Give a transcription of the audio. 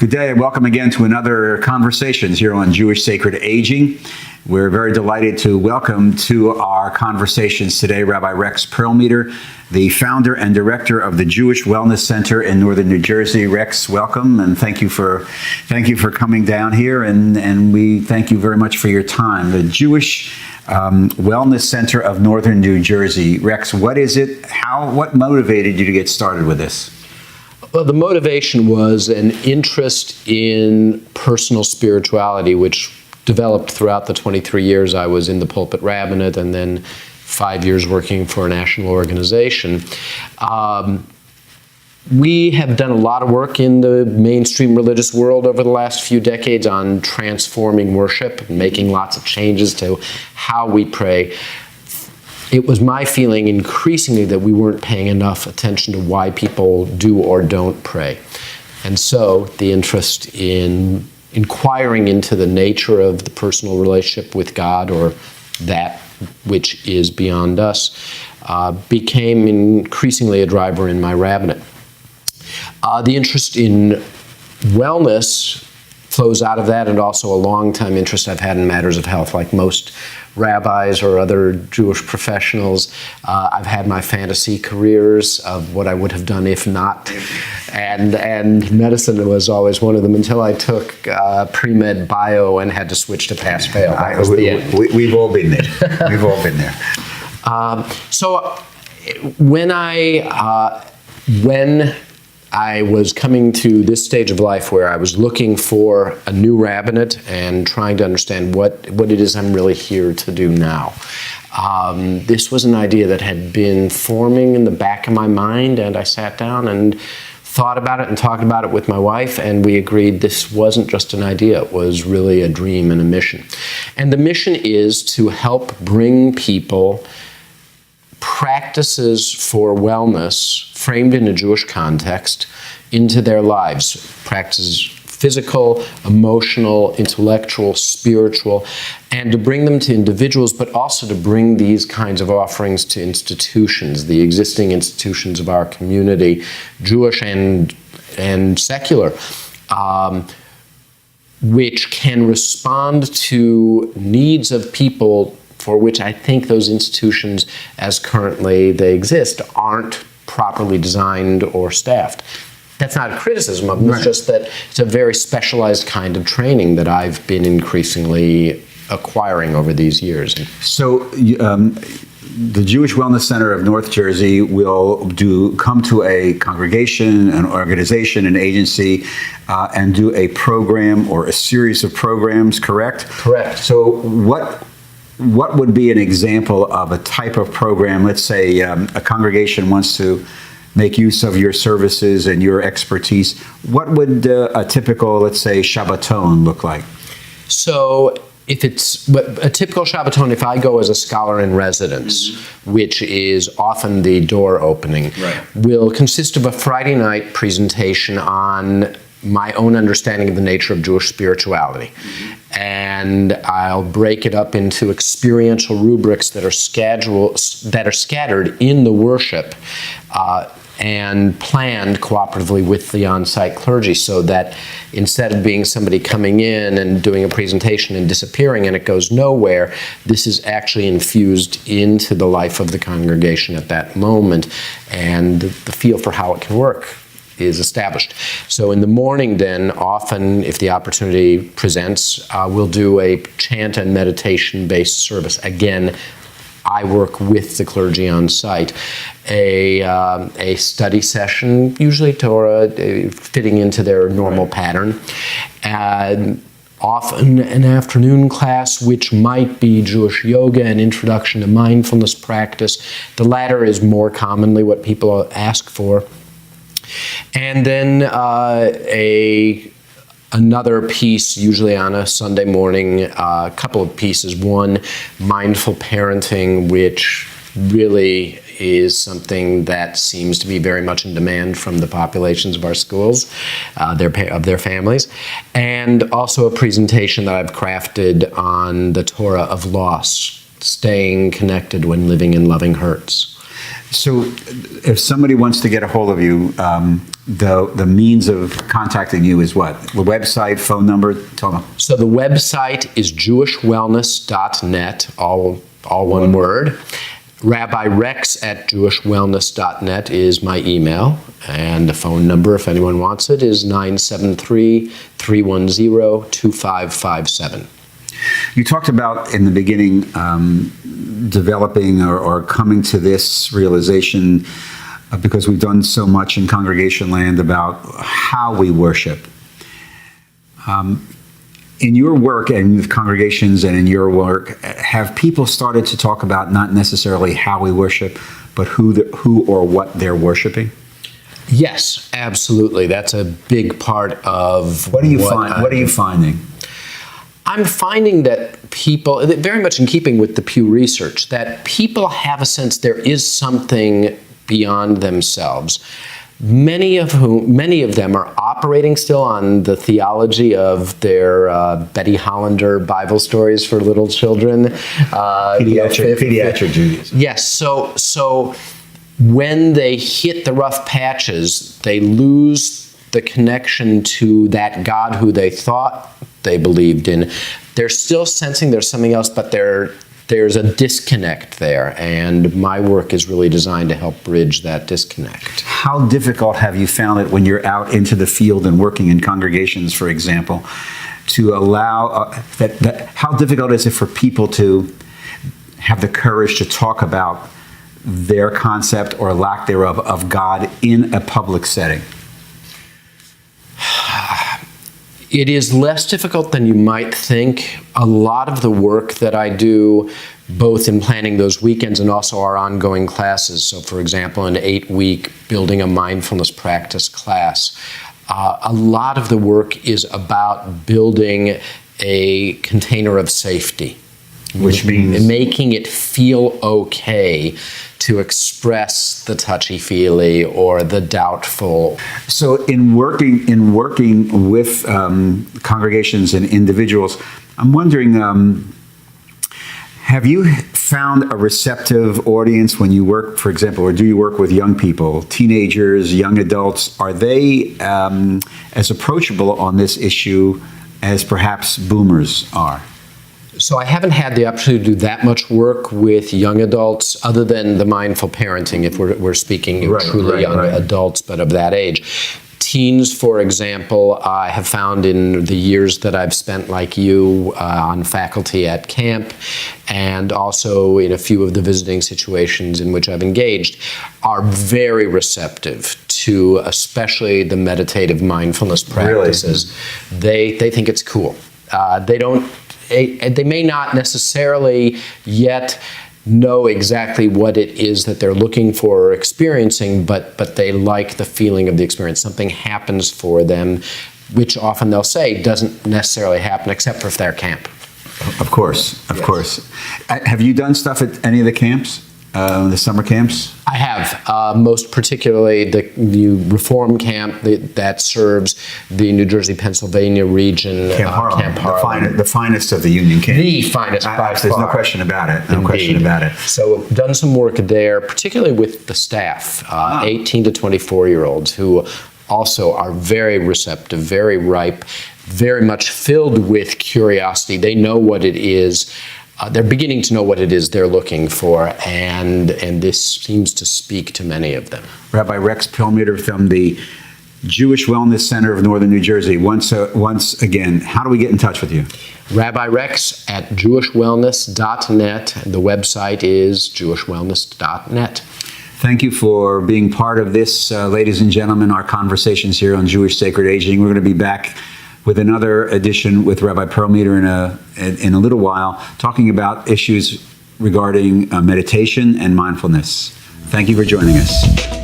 Good day, and welcome again to another Conversations here on Jewish Sacred Aging. We're very delighted to welcome to our conversations today Rabbi Rex Perlmeter, the founder and director of the Jewish Wellness Center in northern New Jersey. Rex, welcome, and thank you for coming down here, and we thank you very much for your time. The Jewish Wellness Center of northern New Jersey. Rex, what is it? What motivated you to get started with this? Well, the motivation was an interest in personal spirituality, which developed throughout the 23 years I was in the pulpit rabbinate and then 5 years working for a national organization. We have done a lot of work in the mainstream religious world over the last few decades on transforming worship, making lots of changes to how we pray. It was my feeling increasingly that we weren't paying enough attention to why people do or don't pray. And so the interest in inquiring into the nature of the personal relationship with God, or that which is beyond us, became increasingly a driver in my rabbinate. The interest in wellness flows out of that, and also a long-time interest I've had in matters of health. Like most rabbis or other Jewish professionals, I've had my fantasy careers of what I would have done if not, and medicine was always one of them, until I took pre-med bio and had to switch to pass-fail. We've all been there. We've all been there. So when I was coming to this stage of life where I was looking for a new rabbinate and trying to understand what it is I'm really here to do now. This was an idea that had been forming in the back of my mind, and I sat down and thought about it and talked about it with my wife, and we agreed this wasn't just an idea, it was really a dream and a mission. And the mission is to help bring people practices for wellness framed in a Jewish context into their lives. Practices physical, emotional, intellectual, spiritual, and to bring them to individuals, but also to bring these kinds of offerings to institutions, the existing institutions of our community, Jewish and secular, which can respond to needs of people for which I think those institutions, as currently they exist, aren't properly designed or staffed. That's not a criticism of them, It's just that it's a very specialized kind of training that I've been increasingly acquiring over these years. So the Jewish Wellness Center of North Jersey will come to a congregation, an organization, an agency, and do a program or a series of programs, correct? Correct. So what would be an example of a type of program? Let's say a congregation wants to make use of your services and your expertise. What would a typical, let's say, Shabbaton look like? So if it's a typical Shabbaton, if I go as a scholar in residence, which is often the door opening, will consist of a Friday night presentation on my own understanding of the nature of Jewish spirituality. And I'll break it up into experiential rubrics that are scattered in the worship and planned cooperatively with the on-site clergy, so that instead of being somebody coming in and doing a presentation and disappearing and it goes nowhere, this is actually infused into the life of the congregation at that moment, and the feel for how it can work is established. So in the morning then, often if the opportunity presents, we'll do a chant and meditation-based service. Again, I work with the clergy on site. A study session, usually Torah, fitting into their normal pattern. And often an afternoon class, which might be Jewish yoga and introduction to mindfulness practice. The latter is more commonly what people ask for. And then another piece, usually on a Sunday morning, a couple of pieces. One, mindful parenting, which really is something that seems to be very much in demand from the populations of our schools, of their families. And also a presentation that I've crafted on the Torah of loss, staying connected when living and loving hurts. So if somebody wants to get a hold of you, the means of contacting you is what? The website, phone number? Tell them. So the website is jewishwellness.net, all one word. Rabbi Rex at jewishwellness.net is my email, and the phone number, if anyone wants it, is 973-310-2557. You talked about in the beginning developing or coming to this realization because we've done so much in congregation land about how we worship. In your work and with congregations and in your work, have people started to talk about not necessarily how we worship, but who or what they're worshiping? Yes, absolutely. That's a big part of What are you finding? I'm finding that people, very much in keeping with the Pew Research, that people have a sense there is something beyond themselves. Many of them are operating still on the theology of their Betty Hollander Bible stories for little children. Pediatric Judaism. Yes, so when they hit the rough patches, they lose the connection to that God who they thought they believed in. They're still sensing there's something else, but there's a disconnect there, and my work is really designed to help bridge that disconnect. How difficult have you found it when you're out into the field and working in congregations, for example, to allow how difficult is it for people to have the courage to talk about their concept or lack thereof of God in a public setting? It is less difficult than you might think. A lot of the work that I do, both in planning those weekends and also our ongoing classes, so for example, an 8-week Building a Mindfulness Practice class, a lot of the work is about building a container of safety. Which means? Making it feel okay to express the touchy-feely or the doubtful. So in working with congregations and individuals, I'm wondering, have you found a receptive audience when you work, for example, or do you work with young people, teenagers, young adults? Are they as approachable on this issue as perhaps boomers are? So I haven't had the opportunity to do that much work with young adults other than the mindful parenting, if we're speaking truly young adults, but of that age. Teens, for example, I have found in the years that I've spent, like you, on faculty at camp, and also in a few of the visiting situations in which I've engaged, are very receptive to especially the meditative mindfulness practices. Really? They think it's cool. They may not necessarily yet know exactly what it is that they're looking for or experiencing, but they like the feeling of the experience. Something happens for them, which often they'll say doesn't necessarily happen except for if they're camp. Of course. Have you done stuff at any of the camps, the summer camps? I have, most particularly the Reform Camp that serves the New Jersey, Pennsylvania region. Camp Harlem. The finest of the union camps. The finest by far. There's no question about it. So done some work there, particularly with the staff, 18 to 24-year-olds who also are very receptive, very ripe, very much filled with curiosity. They know what it is. They're beginning to know what it is they're looking for, and this seems to speak to many of them. Rabbi Rex Perlmeter from the Jewish Wellness Center of Northern New Jersey. Once again, how do we get in touch with you? Rabbi Rex at jewishwellness.net. The website is jewishwellness.net. Thank you for being part of this, ladies and gentlemen, our conversations here on Jewish Sacred Aging. We're going to be back with another edition with Rabbi Perlmeter in a little while, talking about issues regarding meditation and mindfulness. Thank you for joining us.